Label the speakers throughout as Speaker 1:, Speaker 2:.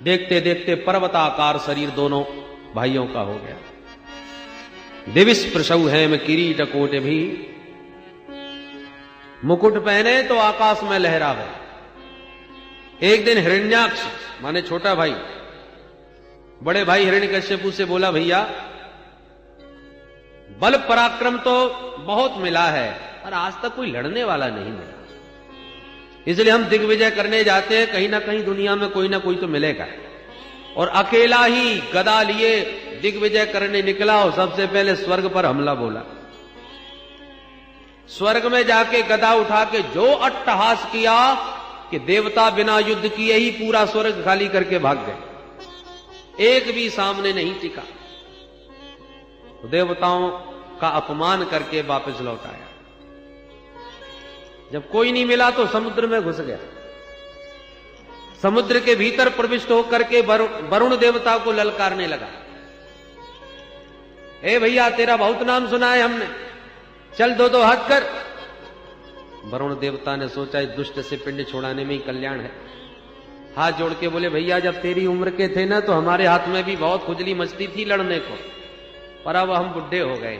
Speaker 1: देखते देखते पर्वताकार शरीर दोनों भाइयों का हो गया। दिविस प्रसव हेम किरीट कोट भी, मुकुट पहने तो आकाश में लहरावे। एक दिन हिरण्याक्ष माने छोटा भाई बड़े भाई हिरण्यकश्यपु से बोला, भैया बल पराक्रम तो बहुत मिला है पर आज तक कोई लड़ने वाला नहीं मिला, इसलिए हम दिग्विजय करने जाते हैं, कहीं ना कहीं दुनिया में कोई ना कोई तो मिलेगा। और अकेला ही गदा लिए दिग्विजय करने निकला और सबसे पहले स्वर्ग पर हमला बोला। स्वर्ग में जाके गदा उठा के जो अट्टहास किया कि देवता बिना युद्ध किए ही पूरा स्वर्ग खाली करके भाग गए, एक भी सामने नहीं टिका। तो देवताओं का अपमान करके वापस लौट आया। जब कोई नहीं मिला तो समुद्र में घुस गया। समुद्र के भीतर प्रविष्ट होकर के वरुण देवता को ललकारने लगा, ए भैया तेरा बहुत नाम सुना है हमने, चल दो हाथ कर। वरुण देवता ने सोचा इस दुष्ट से पिंड छोड़ाने में ही कल्याण है। हाथ जोड़ के बोले, भैया जब तेरी उम्र के थे ना तो हमारे हाथ में भी बहुत खुजली मचती थी लड़ने को, पर अब हम बुढ़े हो गए।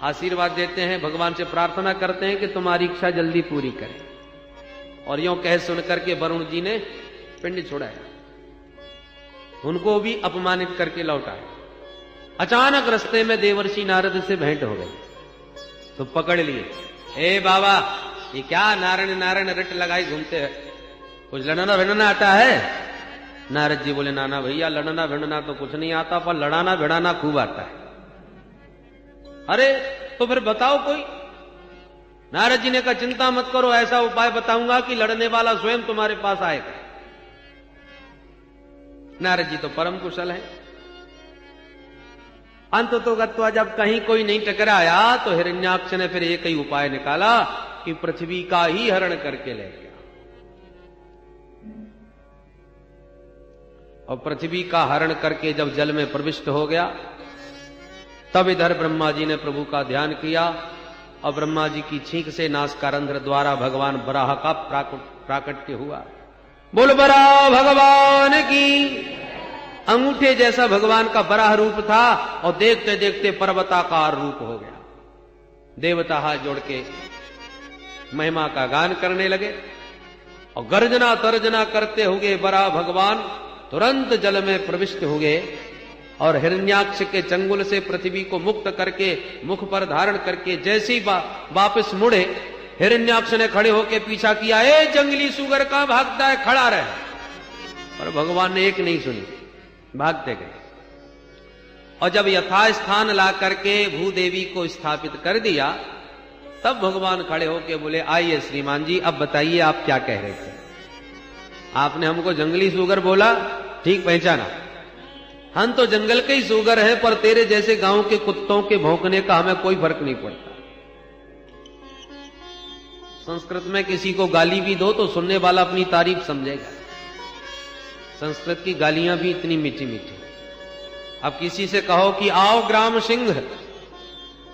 Speaker 1: आशीर्वाद देते हैं, भगवान से प्रार्थना करते हैं कि तुम्हारी इच्छा जल्दी पूरी करें। और यूं कह सुनकर के वरुण जी ने पिंड छोड़ाया, उनको भी अपमानित करके लौटाया। अचानक रास्ते में देवर्षि नारद से भेंट हो गई तो पकड़ लिए, ए बाबा ये क्या नारायण नारायण रट लगाई घूमते हैं, कुछ लड़ना भिड़ना आता है? नारद जी बोले, नाना भैया लड़ना भिड़ना तो कुछ नहीं आता, पर लड़ाना भिड़ाना खूब आता है। अरे तो फिर बताओ कोई। नारद जी ने कहा, चिंता मत करो, ऐसा उपाय बताऊंगा कि लड़ने वाला स्वयं तुम्हारे पास आएगा। नारद जी तो परम कुशल है। अंत तो गत्वा जब कहीं कोई नहीं टकराया तो हिरण्याक्ष ने फिर एक ही उपाय निकाला कि पृथ्वी का ही हरण करके ले गया। और पृथ्वी का हरण करके जब जल में प्रविष्ट हो गया तब इधर ब्रह्मा जी ने प्रभु का ध्यान किया और ब्रह्मा जी की छींक से नासकारंध्र द्वारा भगवान बराह का प्राकट्य हुआ। बोल बराह भगवान की। अंगूठे जैसा भगवान का बराह रूप था और देखते देखते पर्वताकार रूप हो गया। देवता हाथ जोड़ के महिमा का गान करने लगे और गर्जना तर्जना करते हुए बराह भगवान तुरंत जल में प्रविष्ट हुए और हिरण्याक्ष के चंगुल से पृथ्वी को मुक्त करके मुख पर धारण करके जैसे ही वापस मुड़े, हिरण्याक्ष ने खड़े होकर पीछा किया, ए जंगली सुगर कहां भागता है, खड़ा रहे। पर भगवान ने एक नहीं सुनी, भागते गए। और जब यथास्थान ला करके भूदेवी को स्थापित कर दिया तब भगवान खड़े होके बोले, आइए श्रीमान जी अब बताइए आप क्या कह रहे थे। आपने हमको जंगली सुगर बोला, ठीक पहचाना, हम तो जंगल के ही सुगर हैं, पर तेरे जैसे गांव के कुत्तों के भौंकने का हमें कोई फर्क नहीं पड़ता। संस्कृत में किसी को गाली भी दो तो सुनने वाला अपनी तारीफ समझेगा। संस्कृत की गालियां भी इतनी मीठी मीठी। अब किसी से कहो कि आओ ग्राम सिंह,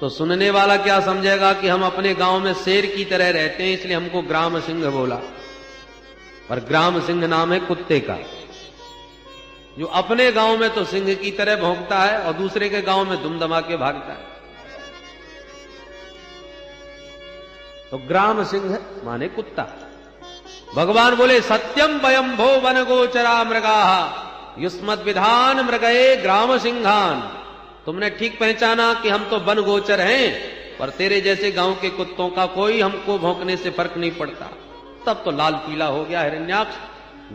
Speaker 1: तो सुनने वाला क्या समझेगा कि हम अपने गांव में शेर की तरह रहते हैं इसलिए हमको ग्राम सिंह बोला। पर ग्राम सिंह नाम है कुत्ते का, जो अपने गांव में तो सिंह की तरह भौंकता है और दूसरे के गांव में दुमदमा के भागता है। तो ग्राम सिंह माने कुत्ता। भगवान बोले, सत्यम वयम भो वन गोचरा मृगा युष्मद विधान मृगये ग्राम सिंहान। तुमने ठीक पहचाना कि हम तो वन गोचर हैं, पर तेरे जैसे गांव के कुत्तों का कोई हमको भौंकने से फर्क नहीं पड़ता। तब तो लाल पीला हो गया हिरण्याक्ष,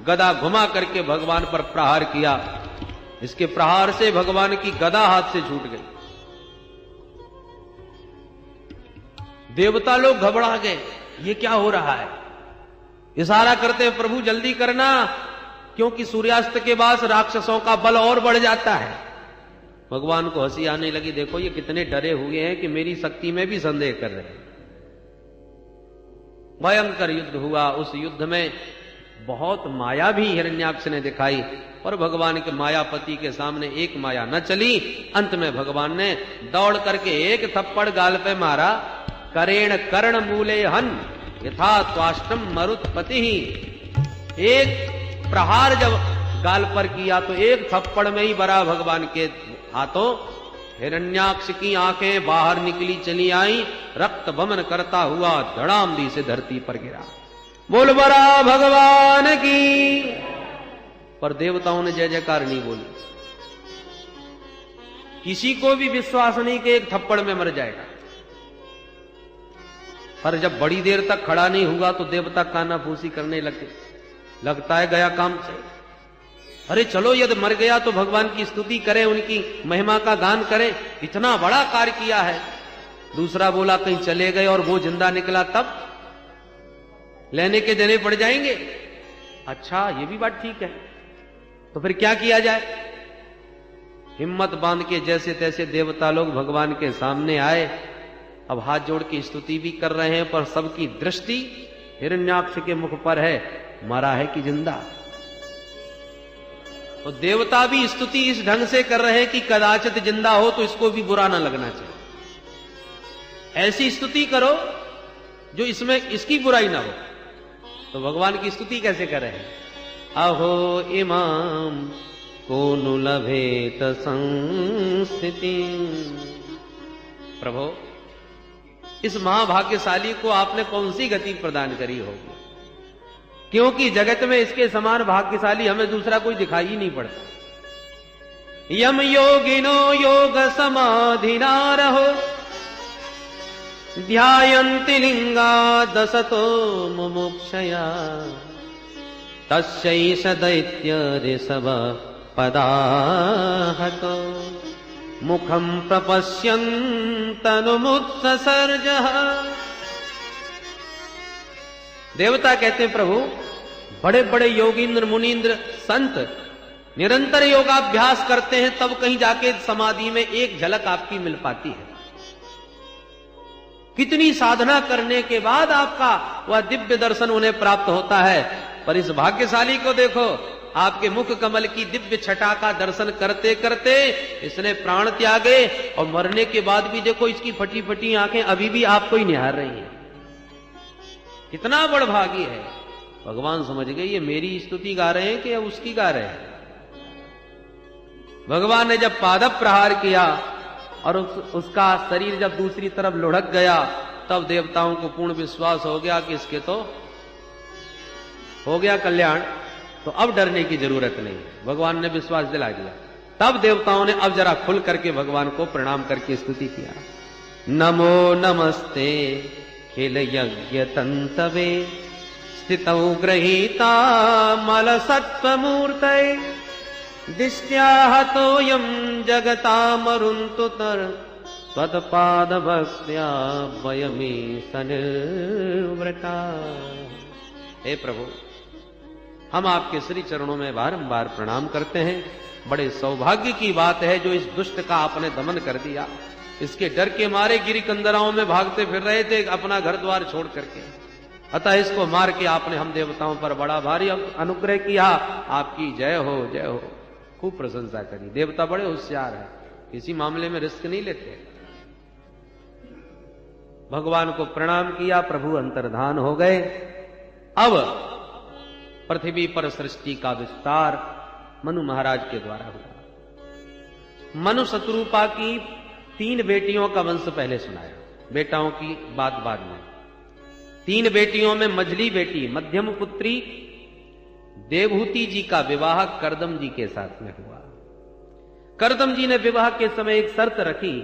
Speaker 1: गदा घुमा करके भगवान पर प्रहार किया। इसके प्रहार से भगवान की गदा हाथ से छूट गई। देवता लोग घबरा गए, ये क्या हो रहा है। इशारा करते हैं, प्रभु जल्दी करना, क्योंकि सूर्यास्त के बाद राक्षसों का बल और बढ़ जाता है। भगवान को हंसी आने लगी, देखो ये कितने डरे हुए हैं कि मेरी शक्ति में भी संदेह कर रहे हैं। भयंकर युद्ध हुआ। उस युद्ध में बहुत माया भी हिरण्याक्ष ने दिखाई, और भगवान के मायापति के सामने एक माया न चली। अंत में भगवान ने दौड़ करके एक थप्पड़ गाल पे मारा, करेण कर्ण मूले हन यथा त्वाष्टम मरुत्पति। एक प्रहार जब गाल पर किया तो एक थप्पड़ में ही बरा भगवान के हाथों। हिरण्याक्ष की आंखें बाहर निकली चली आई, रक्त बमन करता हुआ धड़ाम दी से धरती पर गिरा। बोल बरा भगवान की। पर देवताओं ने जय जयकार नहीं बोली। किसी को भी विश्वास नहीं कि एक थप्पड़ में मर जाएगा। पर जब बड़ी देर तक खड़ा नहीं हुआ तो देवता कानाफूसी करने लगे। लगता है गया काम से। अरे चलो, यदि मर गया तो भगवान की स्तुति करें, उनकी महिमा का गान करें, इतना बड़ा कार्य किया है। दूसरा बोला कहीं चले गए और वो जिंदा निकला तब लेने के देने पड़ जाएंगे। अच्छा, ये भी बात ठीक है, तो फिर क्या किया जाए। हिम्मत बांध के जैसे तैसे देवता लोग भगवान के सामने आए। अब हाथ जोड़ के स्तुति भी कर रहे हैं, पर सबकी दृष्टि हिरण्याक्ष के मुख पर है, मरा है कि जिंदा। तो देवता भी स्तुति इस ढंग से कर रहे हैं कि कदाचित जिंदा हो तो इसको भी बुरा ना लगना चाहिए। ऐसी स्तुति करो जो इसमें इसकी बुराई ना हो। तो भगवान की स्तुति कैसे कर रहे हैं। अहो इमाम को नु लभेत संस्थिति। प्रभु, इस महाभाग्यशाली को आपने कौन सी गति प्रदान करी होगी, क्योंकि जगत में इसके समान भाग्यशाली हमें दूसरा कोई दिखाई ही नहीं पड़ता। यम योगिनो योग समाधिना रहो, ध्यायन्ति लिंगा दसतो मुमुक्षया, तस्यैष दैत्य ऋषभ पदाहतो, मुखम प्रपश्यन्तनुमुत्ससर्ज। देवता कहते हैं प्रभु, बड़े बड़े योगींद्र मुनींद्र संत निरंतर योगाभ्यास करते हैं, तब कहीं जाके समाधि में एक झलक आपकी मिल पाती है। कितनी साधना करने के बाद आपका वह दिव्य दर्शन उन्हें प्राप्त होता है। पर इस भाग्यशाली को देखो, आपके मुख कमल की दिव्य छटा का दर्शन करते करते इसने प्राण त्यागे, और मरने के बाद भी देखो इसकी फटी फटी आंखें अभी भी आपको ही निहार रही हैं। कितना बड़भागी है। भगवान समझ गए ये मेरी स्तुति गा रहे हैं कि उसकी गा रहे हैं। भगवान ने जब पादप प्रहार किया और उसका शरीर जब दूसरी तरफ लुढ़क गया, तब देवताओं को पूर्ण विश्वास हो गया कि इसके तो हो गया कल्याण, तो अब डरने की जरूरत नहीं। भगवान ने विश्वास दिला दिया। तब देवताओं ने अब जरा खुल करके भगवान को प्रणाम करके स्तुति किया। नमो नमस्ते खिल यज्ञ तंतवे, स्थितौ गृहीता मल सत्वमूर्तये, दिष्ट्या हतोऽयं जगतामरुन्तुतर, त्वत्पाद भक्त्या वयमे सनिर्वृता। हे प्रभु, हम आपके श्री चरणों में बारंबार प्रणाम करते हैं। बड़े सौभाग्य की बात है जो इस दुष्ट का आपने दमन कर दिया। इसके डर के मारे गिरी कंदराओं में भागते फिर रहे थे अपना घर द्वार छोड़ करके, अतः इसको मार के आपने हम देवताओं पर बड़ा भारी अनुग्रह किया। आपकी जय हो, जय हो। खूब प्रशंसा करी। देवता बड़े होशियार हैं, किसी मामले में रिस्क नहीं लेते। भगवान को प्रणाम किया, प्रभु अंतर्धान हो गए। अब पृथ्वी पर सृष्टि का विस्तार मनु महाराज के द्वारा हुआ। मनु शत्रुपा की 3 बेटियों का वंश पहले सुनाया, बेटाओं की बात बाद में। 3 बेटियों में मझली बेटी मध्यम पुत्री देवहूति जी का विवाह करदम जी के साथ में हुआ। करदम जी ने विवाह के समय एक शर्त रखी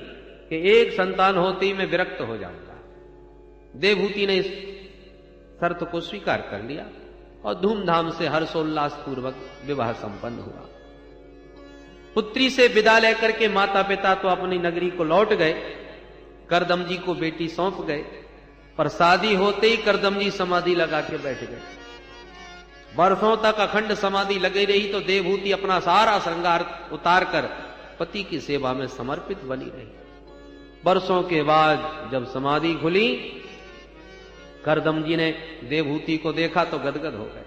Speaker 1: कि एक संतान होते ही मैं विरक्त हो जाऊंगा। देवहूति ने इस शर्त को स्वीकार कर लिया और धूमधाम से हर्षोल्लास पूर्वक विवाह संपन्न हुआ। पुत्री से विदा लेकर के माता पिता तो अपनी नगरी को लौट गए, करदम जी को बेटी सौंप गए। पर शादी होते ही करदम जी समाधि लगा के बैठ गए। वर्षों तक अखंड समाधि लगी रही तो देवहूति अपना सारा श्रृंगार उतार कर पति की सेवा में समर्पित बनी रही। वर्षों के बाद जब समाधि खुली, करदम जी ने देवहूति को देखा तो गदगद हो गए।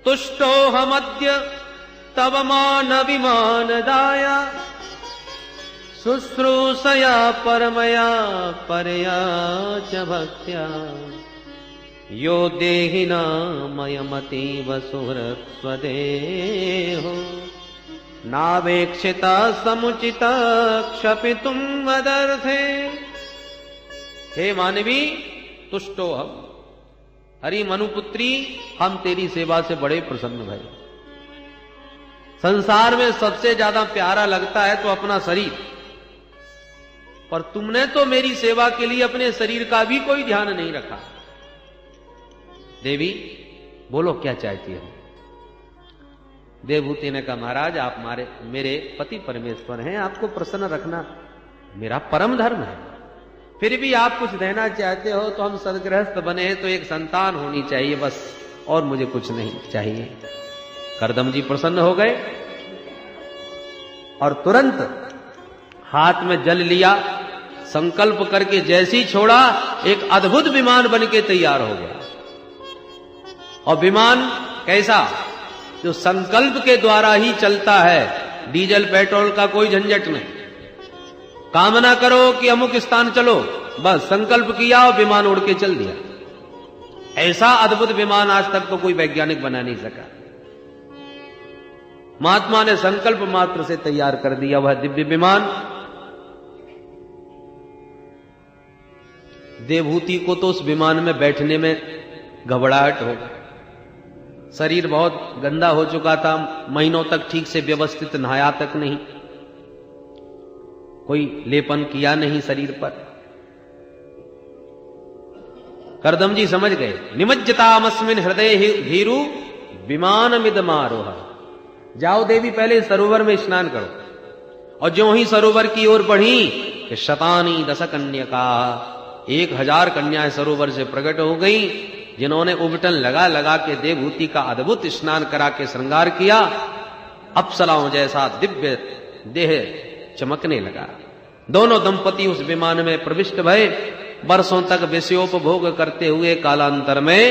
Speaker 1: तुष्टो हमद्य तव मान विमान दाया, शुश्रूषया परमया परया च भक्त्या, यो देहिना मयमतीव सुहृत्स्वदेहो नावेक्षिता समुचित क्षपितुम वदर्थे। हे मानवी, तुष्टो हम, हरि मनुपुत्री, हम तेरी सेवा से बड़े प्रसन्न भये। संसार में सबसे ज्यादा प्यारा लगता है तो अपना शरीर, पर तुमने तो मेरी सेवा के लिए अपने शरीर का भी कोई ध्यान नहीं रखा। देवी बोलो क्या चाहती है? देवहूति ने कहा, महाराज आप मेरे पति परमेश्वर हैं, आपको प्रसन्न रखना मेरा परम धर्म है। फिर भी आप कुछ देना चाहते हो तो हम सदगृहस्थ बने हैं, तो एक संतान होनी चाहिए बस, और मुझे कुछ नहीं चाहिए। करदम जी प्रसन्न हो गए और तुरंत हाथ में जल लिया, संकल्प करके जैसे ही छोड़ा, एक अद्भुत विमान बनके तैयार हो गया। और विमान कैसा? जो संकल्प के द्वारा ही चलता है, डीजल पेट्रोल का कोई झंझट नहीं। कामना करो कि अमुक स्थान चलो, बस संकल्प किया और विमान उड़ के चल दिया। ऐसा अद्भुत विमान आज तक तो कोई वैज्ञानिक बना नहीं सका। महात्मा ने संकल्प मात्र से तैयार कर दिया वह दिव्य विमान। देवहूति को तो उस विमान में बैठने में घबराहट हो, शरीर बहुत गंदा हो चुका था, महीनों तक ठीक से व्यवस्थित नहाया तक नहीं, कोई लेपन किया नहीं शरीर पर। करदम जी समझ गए, निमज्जतामस्मिन् हृदय भीरु विमानमिदमारोह। जाओ देवी, पहले सरोवर में स्नान करो। और ज्यों ही सरोवर की ओर बढ़ी कि शतानी दश कन्यका, 1000 कन्याएं सरोवर से प्रकट हो गई, जिन्होंने उबटन लगा लगा के देवहूति का अद्भुत स्नान करा के श्रृंगार किया। अप्सराओं जैसा दिव्य देह चमकने लगा। दोनों दंपति उस विमान में प्रविष्ट भये। वर्षों तक विषयोपभोग करते हुए कालांतर में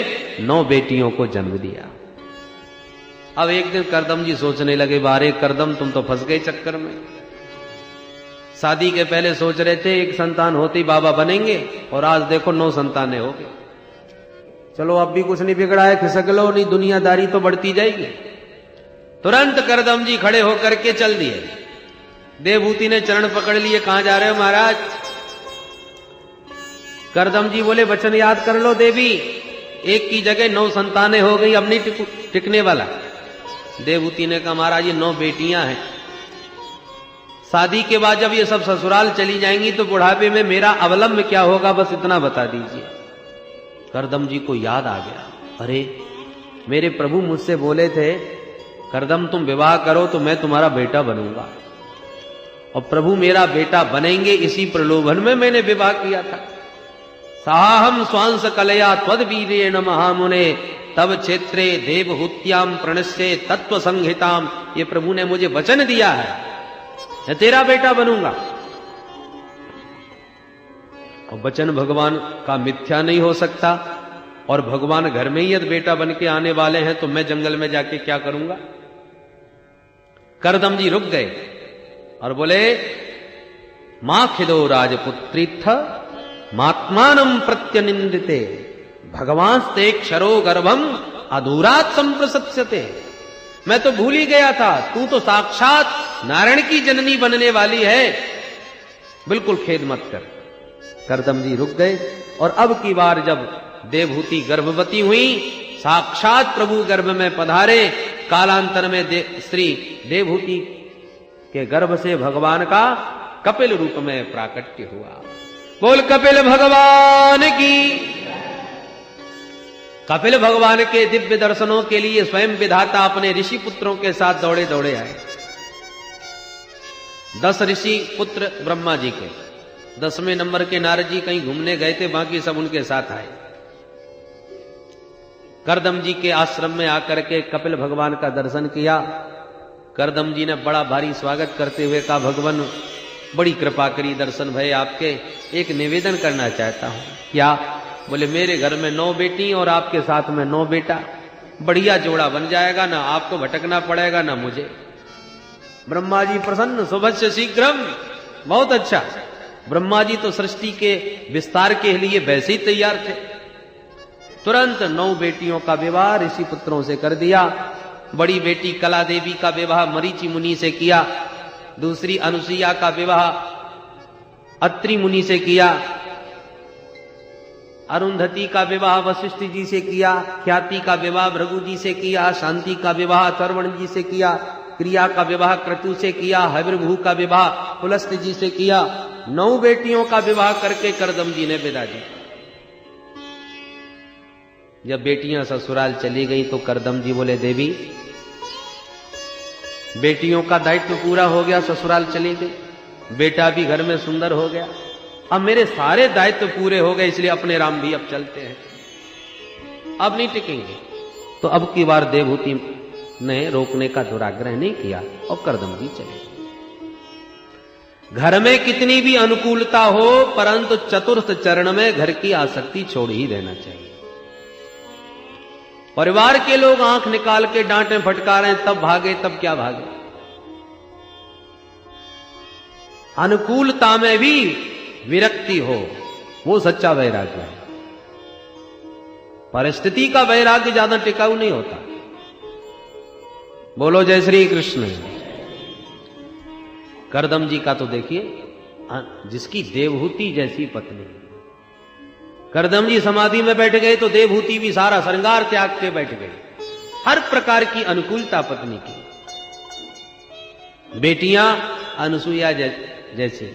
Speaker 1: 9 बेटियों को जन्म दिया। अब एक दिन करदम जी सोचने लगे, बारे करदम तुम तो फंस गए चक्कर में। शादी के पहले सोच रहे थे एक संतान होती बाबा बनेंगे, और आज देखो 9 संतानें हो गई। चलो अब भी कुछ नहीं बिगड़ा है, खिसक लो, नहीं दुनियादारी तो बढ़ती जाएगी। तुरंत करदम जी खड़े होकर के चल दिए। देवहूति ने चरण पकड़ लिए, कहां जा रहे हो महाराज? करदम जी बोले, वचन याद कर लो देवी, एक की जगह 9 संतानें हो गई, अब नहीं टिकने वाला। देवहूति ने कहा, महाराज ये 9 बेटियां हैं, शादी के बाद जब ये सब ससुराल चली जाएंगी तो बुढ़ापे में मेरा अवलंब क्या होगा, बस इतना बता दीजिए। करदम जी को याद आ गया, अरे मेरे प्रभु मुझसे बोले थे करदम तुम विवाह करो तो मैं तुम्हारा बेटा बनूंगा, और प्रभु मेरा बेटा बनेंगे, इसी प्रलोभन में मैंने विवाह किया था। साहम स्वांस कलया त्वद्वीर्येण महामुने तब क्षेत्रे देवहूत्याम प्रणश्ये तत्व संहिताम। ये प्रभु ने मुझे वचन दिया है, मैं तेरा बेटा बनूंगा। और वचन भगवान का मिथ्या नहीं हो सकता, और भगवान घर में ही यदि बेटा बन के आने वाले हैं तो मैं जंगल में जाके क्या करूंगा। करदम जी रुक गए और बोले, मां खिदो राजपुत्रीथ मात्मानम प्रत्यनिंदिते भगवांस्ते क्षरो गर्भम अधूरात संप्रसत्स्यते। मैं तो भूल ही गया था, तू तो साक्षात नारायण की जननी बनने वाली है, बिल्कुल खेद मत कर। करदम जी रुक गए, और अब की बार जब देवहूति गर्भवती हुई, साक्षात प्रभु गर्भ में पधारे। कालांतर में श्री देवहूति के गर्भ से भगवान का कपिल रूप में प्राकट्य हुआ। बोल कपिल भगवान की। कपिल भगवान के दिव्य दर्शनों के लिए स्वयं विधाता अपने ऋषि पुत्रों के साथ दौड़े दौड़े आए। 10 ऋषि पुत्र ब्रह्मा जी के, 10वें नंबर के नारद जी कहीं घूमने गए थे, बाकी सब उनके साथ आए। करदम जी के आश्रम में आकर के कपिल भगवान का दर्शन किया। करदम जी ने बड़ा भारी स्वागत करते हुए कहा, भगवान बड़ी कृपा करी, दर्शन भय आपके, एक निवेदन करना चाहता हूं। क्या? बोले, मेरे घर में 9 बेटी और आपके साथ में 9 बेटा, बढ़िया जोड़ा बन जाएगा, ना आपको भटकना पड़ेगा ना मुझे। ब्रह्मा जी प्रसन्न, शुभस्य शीघ्रम, बहुत अच्छा। ब्रह्मा जी तो सृष्टि के विस्तार के लिए वैसे ही तैयार थे। तुरंत 9 बेटियों का विवाह ऋषि पुत्रों से कर दिया। बड़ी बेटी कला देवी का विवाह मरीचि मुनि से किया, दूसरी अनुसुईया का विवाह अत्रि मुनि से किया, अरुंधति का विवाह वशिष्ठ जी से किया, ख्याति का विवाह भृगु जी से किया, शांति का विवाह अथर्वण जी से किया, क्रिया का विवाह क्रतु से किया, हविर्भू का विवाह पुलस्त्य जी से किया। 9 बेटियों का विवाह करके करदम जी ने विदा दी। जब बेटियां ससुराल चली गई तो करदम जी बोले, देवी बेटियों का दायित्व पूरा हो गया, ससुराल चली गई, बेटा भी घर में सुंदर हो गया, अब मेरे सारे दायित्व पूरे हो गए, इसलिए अपने राम भी अब चलते हैं, अब नहीं टिकेंगे। तो अब की बार देवहूति ने रोकने का दुराग्रह नहीं किया और करदम जी चले। घर में कितनी भी अनुकूलता हो, परंतु चतुर्थ चरण में घर की आसक्ति छोड़ ही देना चाहिए। परिवार के लोग आंख निकाल के डांटे फटकारें तब भागे, तब क्या भागे। अनुकूलता में भी विरक्ति हो, वो सच्चा वैराग्य है। परिस्थिति का वैराग्य ज्यादा टिकाऊ नहीं होता। बोलो जय श्री कृष्ण। करदम जी का तो देखिए, जिसकी देवहूति जैसी पत्नी, करदम जी समाधि में बैठ गए तो देवहूति भी सारा श्रृंगार त्याग के बैठ गए। हर प्रकार की अनुकूलता पत्नी की। बेटियां अनुसुईया जैसे,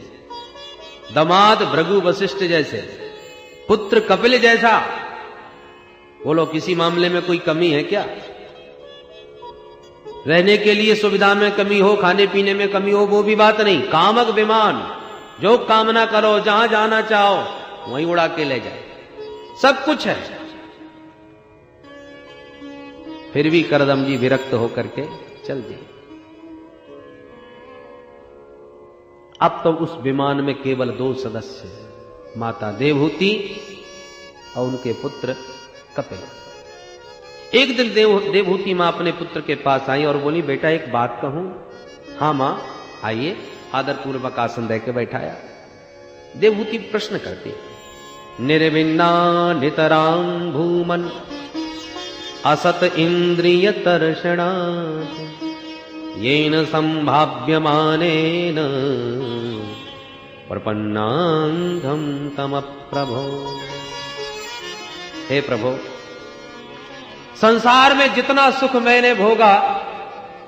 Speaker 1: दामाद भृगु वशिष्ठ जैसे, पुत्र कपिल जैसा। बोलो किसी मामले में कोई कमी है क्या? रहने के लिए सुविधा में कमी हो, खाने पीने में कमी हो, वो भी बात नहीं। कामक विमान, जो कामना करो, जहां जाना चाहो वहीं उड़ा के ले जाए, सब कुछ है। फिर भी करदम जी विरक्त होकर के चल दिए। अब तो उस विमान में केवल 2 सदस्य, माता देवहूति और उनके पुत्र कपिल। एक दिन देवहूति मां अपने पुत्र के पास आई और बोली, बेटा एक बात कहूं? हाँ मां आइए। आदर पूर्वक आसन दे के बैठाया। देवहूति प्रश्न करती, निर्विन्ना नितरां भूमन असत इंद्रिय तर्षणा येन संभाव्यमानेन प्रपन्नांधं तम प्रभो। हे प्रभो, संसार में जितना सुख मैंने भोगा,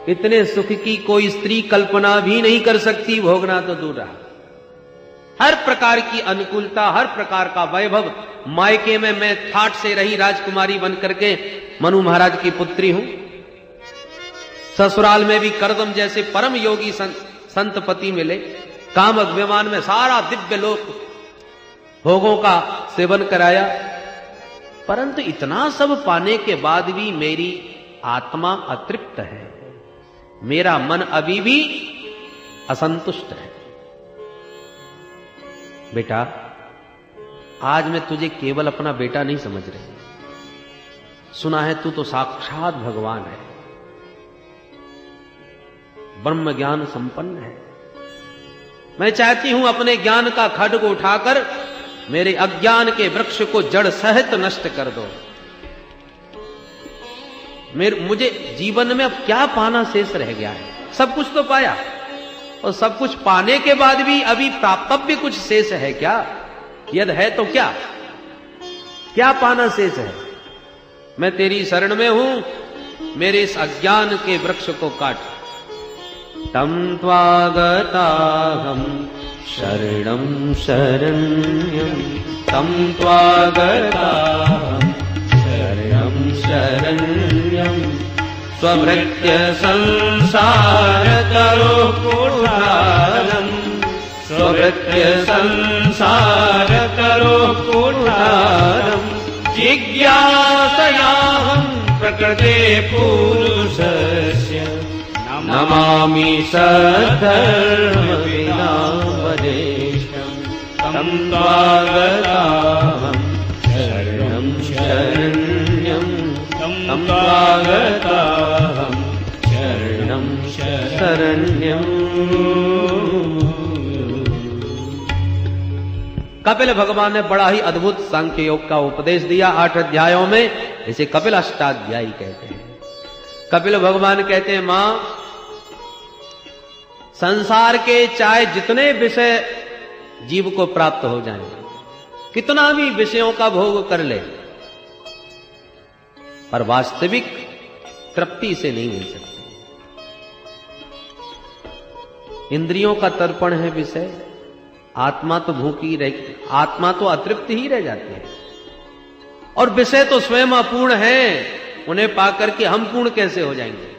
Speaker 1: इतने सुख की कोई स्त्री कल्पना भी नहीं कर सकती, भोगना तो दूर रहा। हर प्रकार की अनुकूलता, हर प्रकार का वैभव, मायके में मैं ठाठ से रही राजकुमारी बनकर के मनु महाराज की पुत्री हूं। ससुराल में भी करदम जैसे परम योगी संत पति मिले। कामक विमान में सारा दिव्य लोक भोगों का सेवन कराया, परंतु इतना सब पाने के बाद भी मेरी आत्मा अतृप्त है, मेरा मन अभी भी असंतुष्ट है। बेटा, आज मैं तुझे केवल अपना बेटा नहीं समझ रही, सुना है तू तो साक्षात भगवान है, ब्रह्म ज्ञान संपन्न है। मैं चाहती हूं अपने ज्ञान का खड्ग उठाकर मेरे अज्ञान के वृक्ष को जड़ सहित नष्ट कर दो। मुझे जीवन में अब क्या पाना शेष रह गया है? सब कुछ तो पाया, और सब कुछ पाने के बाद भी अभी प्राप्तव्य कुछ शेष है क्या? यदि है तो क्या क्या पाना शेष है? मैं तेरी शरण में हूं, मेरे इस अज्ञान के वृक्ष को काट। तम त्वागताहं शरणं शरण्यं, तम त्वागताहं शरणं शरण्यं, स्वभृत्य संसार तरो कुठारं, स्वभृत्य संसार तरो कुठारं, जिज्ञासयाहं प्रकृते पुरुषस्य, नमामि सद्धर्मविनावदेशं, तं त्वागताहं शरणं शरण्यं, तं त्वागताहं शरणं शरण्यं। कपिल भगवान ने बड़ा ही अद्भुत सांख्य योग का उपदेश दिया 8 अध्यायों में, इसे कपिल अष्टाध्यायी कहते हैं। कपिल भगवान कहते हैं, मां, संसार के चाहे जितने विषय जीव को प्राप्त हो जाएं, कितना भी विषयों का भोग कर ले, पर वास्तविक तृप्ति से नहीं मिल सकती। इंद्रियों का तर्पण है विषय, आत्मा तो भूखी रह, आत्मा तो अतृप्त ही रह जाती है, और विषय तो स्वयं अपूर्ण है, उन्हें पाकर के हम पूर्ण कैसे हो जाएंगे।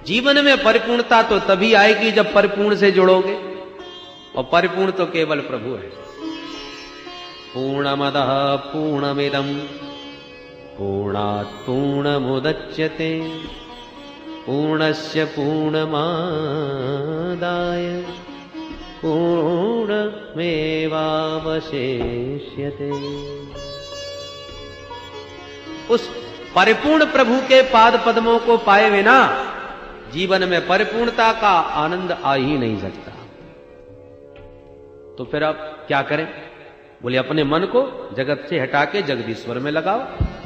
Speaker 1: जीवन में परिपूर्णता तो तभी आएगी जब परिपूर्ण से जुड़ोगे, और परिपूर्ण तो केवल प्रभु है। पूर्णमदः पूर्णमिदं पूर्णात् पूर्णमुदच्यते पूर्णस्य पूर्णमादाय पूर्णमेवावशिष्यते। उस परिपूर्ण प्रभु के पाद पद्मों को पाए बिना जीवन में परिपूर्णता का आनंद आ ही नहीं सकता। तो फिर अब क्या करें? बोले अपने मन को जगत से हटा के जगदीश्वर में लगाओ।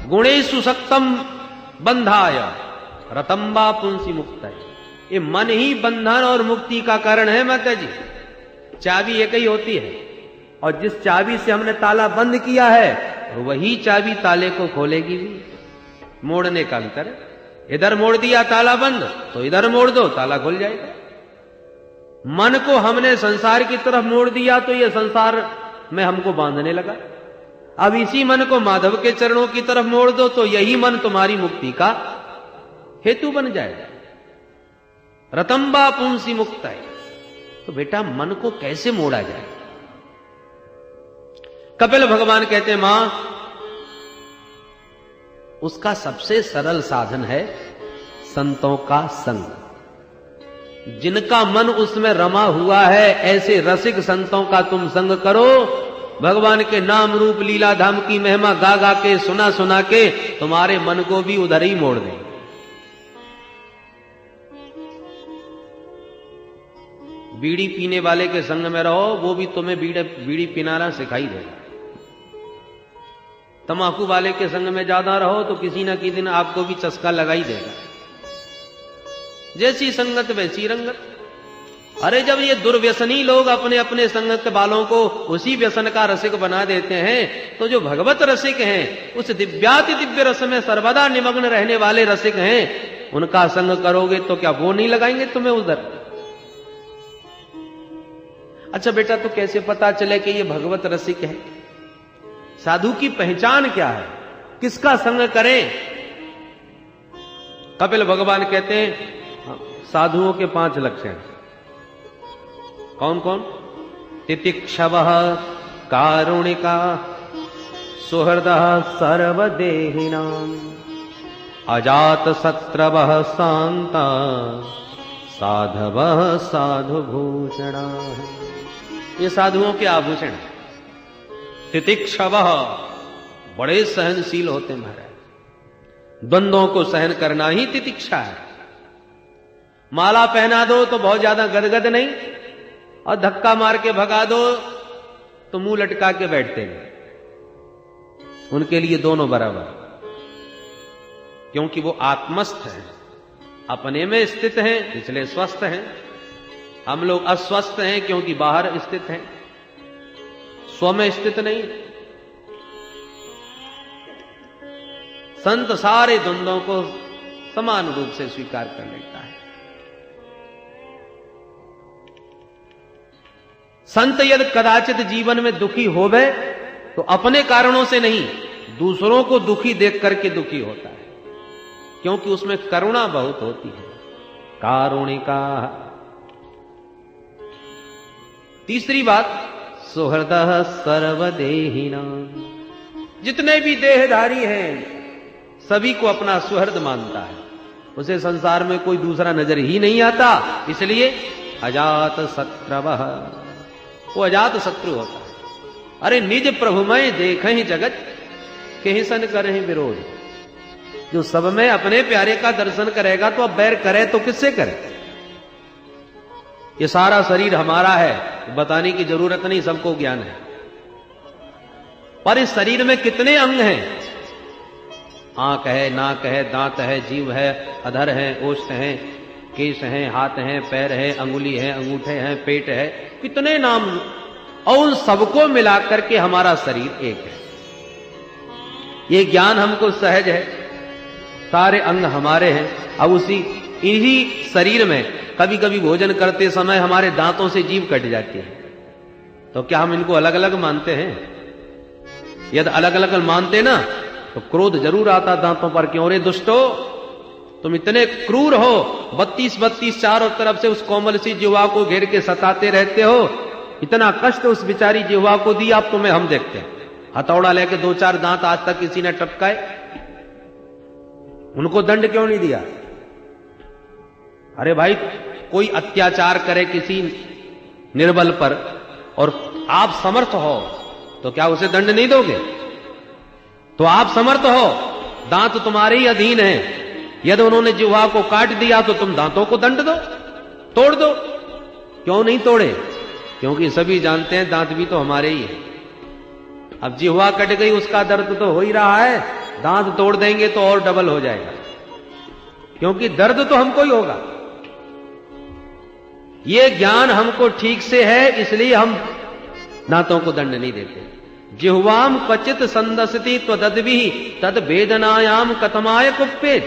Speaker 1: गुणेषु सक्तम बंधाय रतम्बा पुंसी मुक्त है। ये मन ही बंधन और मुक्ति का कारण है माता जी। चाबी एक ही होती है, और जिस चाबी से हमने ताला बंद किया है वही चाबी ताले को खोलेगी भी। मोड़ने का अंतर है, इधर मोड़ दिया ताला बंद, तो इधर मोड़ दो ताला खुल जाएगा। मन को हमने संसार की तरफ मोड़ दिया तो ये संसार में हमको बांधने लगा। अब इसी मन को माधव के चरणों की तरफ मोड़ दो तो यही मन तुम्हारी मुक्ति का हेतु बन जाएगा। रतम्बा पुंसी मुक्त है। तो बेटा मन को कैसे मोड़ा जाए? कपिल भगवान कहते हैं, मां, उसका सबसे सरल साधन है संतों का संग। जिनका मन उसमें रमा हुआ है, ऐसे रसिक संतों का तुम संग करो। भगवान के नाम रूप लीला धाम की महिमा गा गा के, सुना सुना के तुम्हारे मन को भी उधर ही मोड़ दें। बीड़ी पीने वाले के संग में रहो, वो भी तुम्हें बीड़ी पिनाना सिखाई देगा। तंबाकू वाले के संग में ज्यादा रहो तो किसी न किसी दिन आपको भी चस्का लगा ही देगा। जैसी संगत वैसी रंगत। अरे जब ये दुर्व्यसनी लोग अपने अपने संगत वालों को उसी व्यसन का रसिक बना देते हैं, तो जो भगवत रसिक हैं, उस दिव्याति दिव्य रस में सर्वदा निमग्न रहने वाले रसिक हैं, उनका संग करोगे तो क्या वो नहीं लगाएंगे तुम्हें उधर? अच्छा बेटा, तो कैसे पता चले कि ये भगवत रसिक है? साधु की पहचान क्या है? किसका संग करें? कपिल भगवान कहते हैं साधुओं के 5 लक्षण। कौन कौन? तितिक्षवः कारुणिका सुहृदः सर्वदेहिनां अजात शत्रवः शांता साधवः साधुभूषणा। ये साधुओं के आभूषण। तितिक्षवः बड़े सहनशील होते महाराज। द्वंद्वों को सहन करना ही तितिक्षा है। माला पहना दो तो बहुत ज्यादा गदगद नहीं, और धक्का मार के भगा दो तो मुंह लटका के बैठते हैं। उनके लिए दोनों बराबर, क्योंकि वो आत्मस्थ हैं, अपने में स्थित हैं, इसलिए स्वस्थ हैं। हम लोग अस्वस्थ हैं क्योंकि बाहर स्थित हैं, स्व में स्थित नहीं। संत सारे द्वंद्वों को समान रूप से स्वीकार कर लेता है। संत यदि कदाचित जीवन में दुखी होवे तो अपने कारणों से नहीं, दूसरों को दुखी देख करके दुखी होता है, क्योंकि उसमें करुणा बहुत होती है। कारुणिका। तीसरी बात, सुहृदः सर्वदेहिनां। जितने भी देहधारी हैं सभी को अपना सुहृद मानता है, उसे संसार में कोई दूसरा नजर ही नहीं आता। इसलिए अजात शत्रवः, वो अजात शत्रु होता है। अरे निज प्रभुमय देखें जगत कहीं सन करें विरोध। जो सब में अपने प्यारे का दर्शन करेगा तो अब बैर करे तो किससे करे? ये सारा शरीर हमारा है, बताने की जरूरत नहीं, सबको ज्ञान है। पर इस शरीर में कितने अंग हैं? आंख है, नाक है, दांत है, जीभ है, अधर है, ओष्ठ है, केश है, हाथ है, पैर है, अंगुली है, अंगूठे हैं, पेट है, कितने नाम, और उन सबको मिलाकर के हमारा शरीर एक है। ये ज्ञान हमको सहज है, सारे अंग हमारे हैं। अब इन्हीं शरीर में कभी कभी भोजन करते समय हमारे दांतों से जीभ कट जाती है, तो क्या हम इनको अलग अलग मानते हैं? यदि अलग अलग मानते ना तो क्रोध जरूर आता दांतों पर, क्यों रे दुष्टो, तुम इतने क्रूर हो, 32 चारों तरफ से उस कोमल सी जिह्वा को घेर के सताते रहते हो, इतना कष्ट उस बेचारी जिह्वा को दिया, अब तुम्हें हम देखते हैं। हथौड़ा लेके 2-4 दांत आज तक किसी ने टपकाए? उनको दंड क्यों नहीं दिया? अरे भाई, कोई अत्याचार करे किसी निर्बल पर और आप समर्थ हो तो क्या उसे दंड नहीं दोगे? तो आप समर्थ हो, दांत तुम्हारे ही अधीन है, यदि उन्होंने जिह्वा को काट दिया तो तुम दांतों को दंड दो, तोड़ दो। क्यों नहीं तोड़े? क्योंकि सभी जानते हैं दांत भी तो हमारे ही है। अब जिह्वा कट गई, उसका दर्द तो हो ही रहा है, दांत तोड़ देंगे तो और डबल हो जाएगा, क्योंकि दर्द तो हमको ही होगा। ये ज्ञान हमको ठीक से है, इसलिए हम दांतों को दंड नहीं देते। जिह्वाम क्वचित संदसति त्वदद्भिः तद वेदनायाम कतमाय कुप्पेत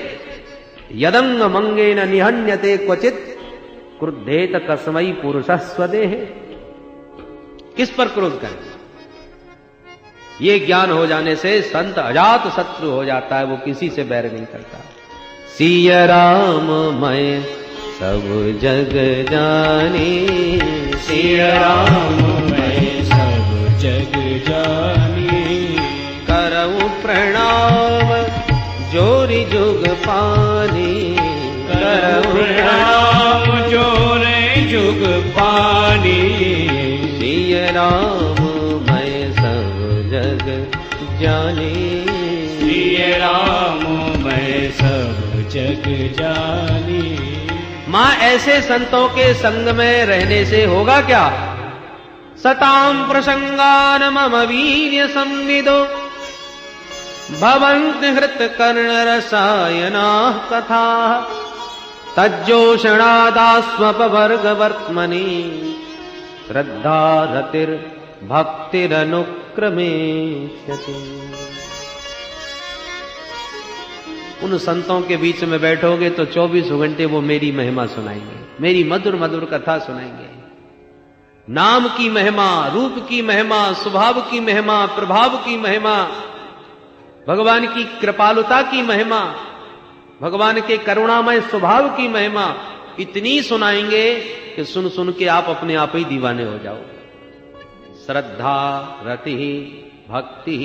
Speaker 1: यदंग मंगेन निहन्यते क्वचित क्रुद्धेत कस्मै पुरुषः स्वदेहे। किस पर क्रोध करें? ये ज्ञान हो जाने से संत अजात शत्रु हो जाता है, वो किसी से बैर नहीं करता। सिया राम मैं सब जग जानी,
Speaker 2: सिया राम मैं सब जग जानी,
Speaker 1: करऊं प्रणाम जोरी जुग पानी,
Speaker 2: करऊं प्रणाम जोरे जुग पानी।
Speaker 1: सिया राम मैं सब जग जानी,
Speaker 2: सिया राम मैं सब जग जानी।
Speaker 1: मां ऐसे संतों के संग में रहने से होगा क्या? सताम प्रसंगान मम वीर्य संविदो भवन्ति हृत कर्ण रसायना कथा तज्जोषणादास्वप वर्ग वर्त्मनि श्रद्धा रतिर भक्तिरनुक्रमेष्यति। उन संतों के बीच में बैठोगे तो 24 घंटे वो मेरी महिमा सुनाएंगे, मेरी मधुर मधुर कथा सुनाएंगे। नाम की महिमा, रूप की महिमा, स्वभाव की महिमा, प्रभाव की महिमा, भगवान की कृपालुता की महिमा, भगवान के करुणामय स्वभाव की महिमा इतनी सुनाएंगे कि सुन सुन के आप अपने आप ही दीवाने हो जाओ। श्रद्धा रति भक्ति,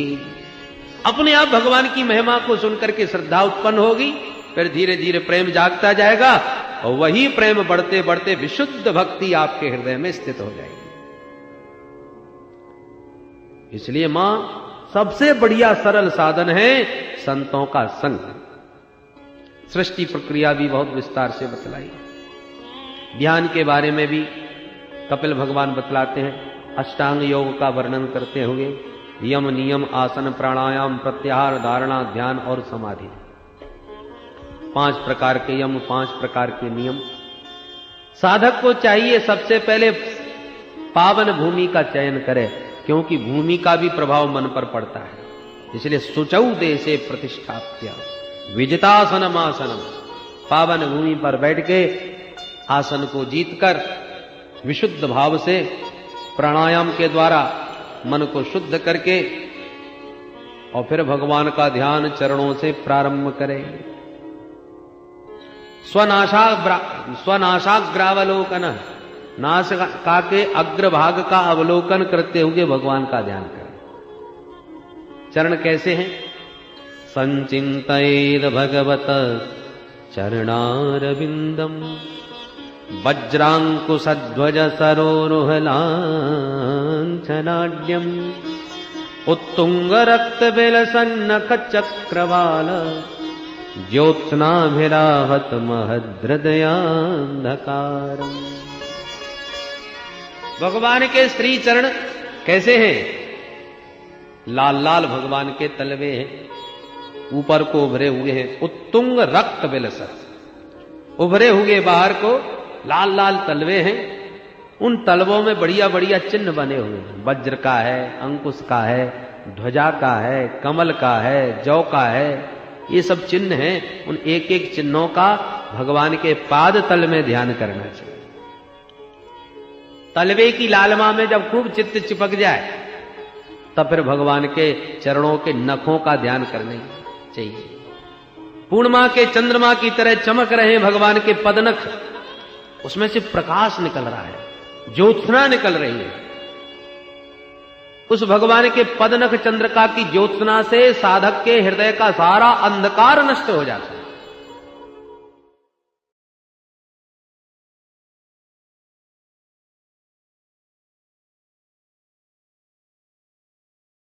Speaker 1: अपने आप भगवान की महिमा को सुनकर के श्रद्धा उत्पन्न होगी, फिर धीरे धीरे प्रेम जागता जाएगा और वही प्रेम बढ़ते बढ़ते विशुद्ध भक्ति आपके हृदय में स्थित हो जाएगी। इसलिए मां सबसे बढ़िया सरल साधन है संतों का संग। सृष्टि प्रक्रिया भी बहुत विस्तार से बतलाई। ध्यान के बारे में भी कपिल भगवान बतलाते हैं, अष्टांग योग का वर्णन करते हुए यम नियम आसन प्राणायाम प्रत्याहार धारणा ध्यान और समाधि, 5 प्रकार के यम, 5 प्रकार के नियम। साधक को चाहिए सबसे पहले पावन भूमि का चयन करे, क्योंकि भूमि का भी प्रभाव मन पर पड़ता है। इसलिए शुचौ देशे प्रतिष्ठाप्य विजितासनम आसनम, पावन भूमि पर बैठ के आसन को जीतकर विशुद्ध भाव से प्राणायाम के द्वारा मन को शुद्ध करके और फिर भगवान का ध्यान चरणों से प्रारंभ करें। स्वनाशाग्रावलोकन, नासिका के अग्रभाग का अवलोकन करते हुए भगवान का ध्यान करें। चरण कैसे हैं? संचिंतयेद भगवत चरणारविंदम वज्रांकुशध्वज सरोरुहलांछनाढ्यम उत्तुंग रक्त बिलसन्नख चक्रवाल ज्योत्स्नाभिराहत महद्हृदयान्धकारम्। भगवान के श्री चरण कैसे हैं? लाल लाल भगवान के तलवे हैं, ऊपर को उभरे हुए हैं, उत्तुंग रक्त बिलसत, उभरे हुए बाहर को लाल लाल तलवे हैं। उन तलवों में बढ़िया बढ़िया चिन्ह बने हुए हैं, वज्र का है, अंकुश का है, ध्वजा का है, कमल का है, जौ का है, ये सब चिन्ह हैं। उन एक एक चिन्हों का भगवान के पाद तल में ध्यान करना चाहिए। तलवे की लालमा में जब खूब चित्त चिपक जाए तब फिर भगवान के चरणों के नखों का ध्यान करना चाहिए। पूर्णिमा के चंद्रमा की तरह चमक रहे हैं भगवान के पदनख, उसमें से प्रकाश निकल रहा है, ज्योत्सना निकल रही है। उस भगवान के पदनख चंद्रिका की ज्योत्सना से साधक के हृदय का सारा अंधकार नष्ट हो जाता है।